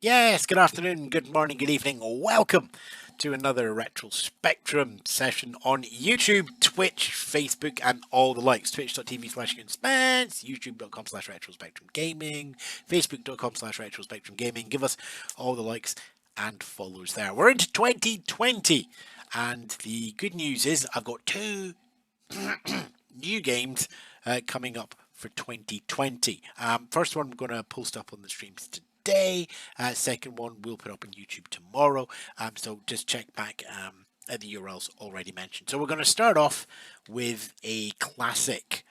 Yes, good afternoon, good morning, good evening. Welcome to another Retro Spectrum session on YouTube, Twitch, Facebook, and all the likes. Twitch.tv/Spence, YouTube.com/RetroSpectrumGaming, Facebook.com/RetroSpectrumGaming. Give us all the likes and follows there. We're into 2020, and the good news is I've got two new games coming up for 2020. First one I'm going to post up on the streams today. Second one we'll put up on YouTube tomorrow. So just check back at the URLs already mentioned. So we're going to start off with a classic,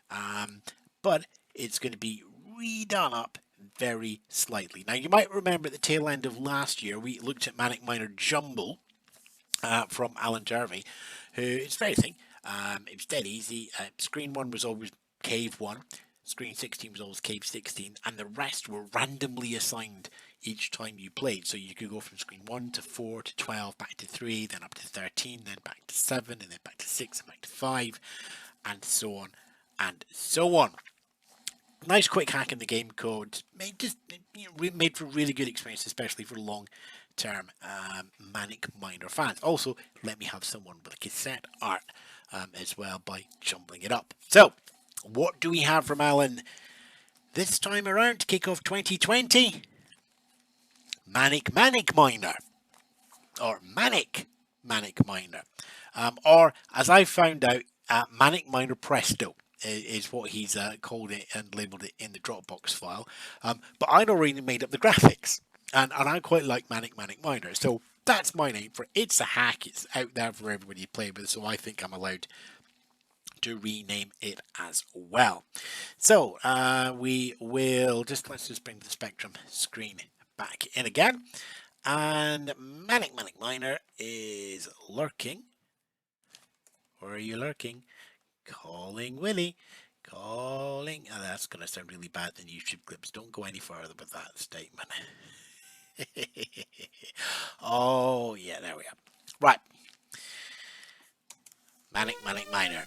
but it's going to be redone up very slightly. Now you might remember at the tail end of last year we looked at Manic Miner Jumble from Allan Turvey, who it's very thing. It was dead easy. Screen 1 was always Cave 1, Screen 16 was always Cave 16, and the rest were randomly assigned each time you played. So you could go from Screen 1 to 4 to 12, back to 3, then up to 13, then back to 7, and then back to 6, and back to 5, and so on and so on. Nice quick hack in the game code, made for really good experience, especially for long-term Manic Miner fans. Also, let me have someone with a cassette art as well by jumbling it up. So, what do we have from Allan this time around to kick off 2020? Manic Manic Miner, or Manic Manic Miner, or as I found out, Manic Miner Presto is what he's called it and labelled it in the Dropbox file. But I'd already made up the graphics, and I quite like Manic Manic Miner, so that's my name for it. It's a hack, it's out there for everybody to play with, so I think I'm allowed to rename it as well. So we will let's just bring the Spectrum screen back in again, and Manic Manic Miner is lurking. Where are you lurking? Calling Willie. Calling. Oh, that's going to sound really bad in YouTube clips. Don't go any further with that statement. Oh, yeah, there we are. Right. Manic Manic Miner.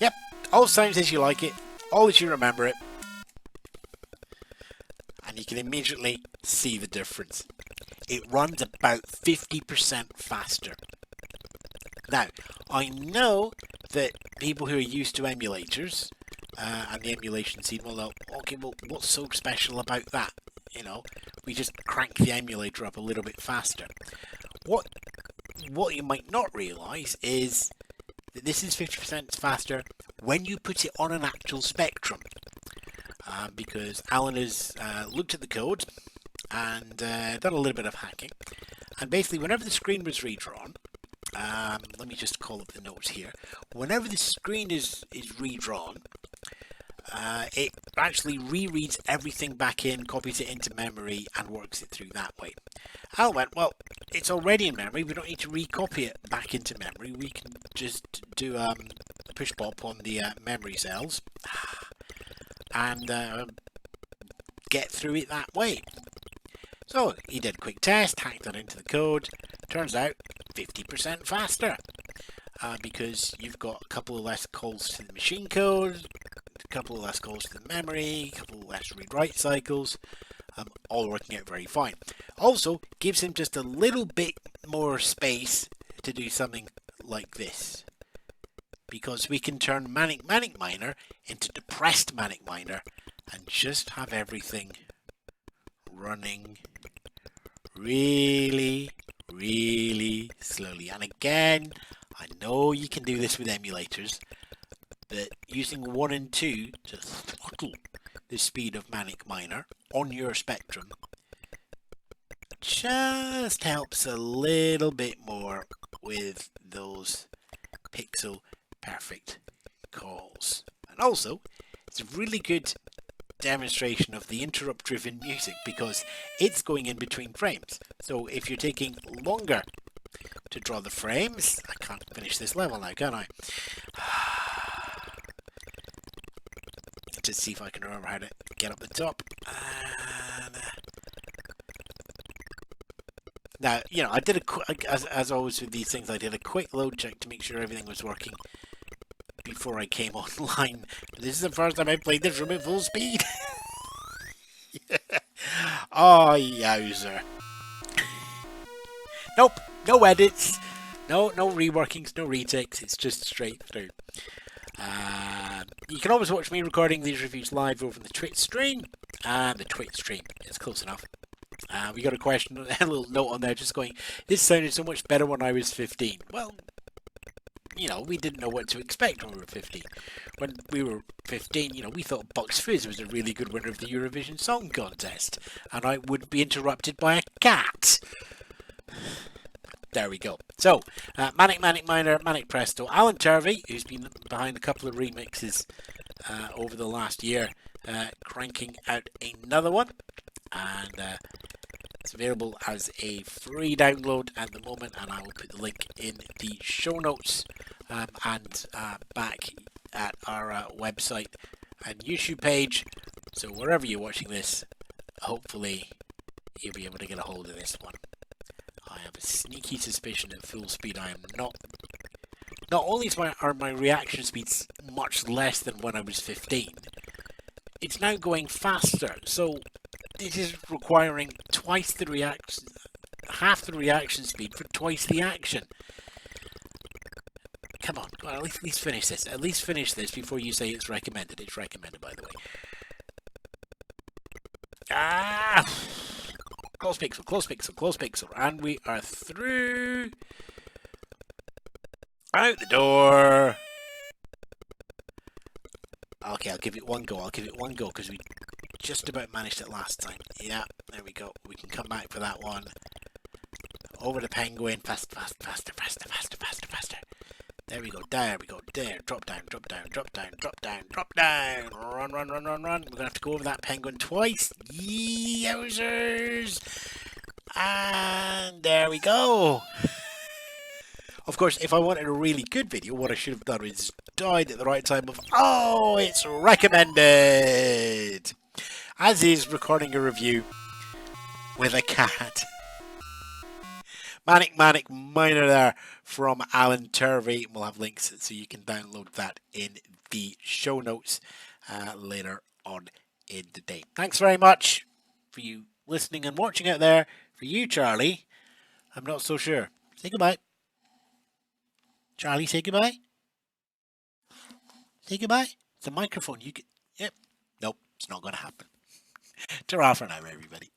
Yep, all sounds as you like it, all as you remember it. And you can immediately see the difference. It runs about 50% faster. Now, I know that people who are used to emulators and the emulation scene will know, okay, well, what's so special about that? You know, we just crank the emulator up a little bit faster. What you might not realise is that this is 50% faster when you put it on an actual Spectrum. Because Allan has looked at the code and done a little bit of hacking. And basically, whenever the screen was redrawn, let me just call up the notes here. Whenever the screen is redrawn, it actually rereads everything back in, copies it into memory, and works it through that way. Allan went, well, it's already in memory. We don't need to recopy it back into memory. We can just do a push pop on the memory cells and get through it that way. So he did a quick test, hacked that into the code. Turns out 50% faster because you've got a couple of less calls to the machine code, a couple of less calls to the memory, a couple of less read-write cycles, all working out very fine. Also gives him just a little bit more space to do something like this, because we can turn Manic Manic Miner into Depressed Manic Miner and just have everything running really, really slowly. And again, I know you can do this with emulators, but using 1 and 2 to throttle the speed of Manic Miner on your Spectrum just helps a little bit more with those pixel perfect calls. And also, it's a really good demonstration of the interrupt driven music because it's going in between frames. So if you're taking longer to draw the frames, I can't finish this level now, can I? Just see if I can remember how to get up the top. And, now, you know, I did as always with these things, I did a quick load check to make sure everything was working before I came online. This is the first time I've played this room at full speed. Oh, yowzer. Nope, no edits, no reworkings, no retakes, it's just straight through. You can always watch me recording these reviews live over the Twitch stream, and the Twitch stream is close enough. We got a question, a little note on there just going, this sounded so much better when I was 15. Well, you know, we didn't know what to expect when we were 15. When we were 15, you know, we thought Bucks Fizz was a really good winner of the Eurovision Song Contest, and I wouldn't be interrupted by a cat. There we go. So, Manic Manic Miner, Manic Presto, Allan Turvey, who's been behind a couple of remixes over the last year, cranking out another one, and it's available as a free download at the moment, and I will put the link in the show notes and back at our website and YouTube page. So wherever you're watching this, hopefully you'll be able to get a hold of this one. I have a sneaky suspicion at full speed I am not only are my reaction speeds much less than when I was 15, it's now going faster, so it is requiring twice the reaction, half the reaction speed for twice the action. Come on, at least finish this. At least finish this before you say it's recommended. It's recommended, by the way. Ah! Close pixel, close pixel, close pixel. And we are through. Out the door. Okay, I'll give it one go. I'll give it one go because we just about managed it last time. Yeah, there we go. We can come back for that one. Over the penguin. Faster, faster, faster, faster, faster, faster, faster. There we go. There we go. There. Drop down, drop down, drop down, drop down, drop down. Run, run, run, run, run. We're going to have to go over that penguin twice. Yowzers. And there we go. Of course, if I wanted a really good video, what I should have done is died at the right time of, oh, it's recommended. As is recording a review with a cat. Manic Manic Miner there from Allan Turvey. We'll have links so you can download that in the show notes later on in the day. Thanks very much for you listening and watching out there. For you, Charlie, I'm not so sure. Say goodbye. Charlie, say goodbye. Say goodbye. It's a microphone. You can. Yep. Nope. It's not going to happen. Ta-ra for now, everybody.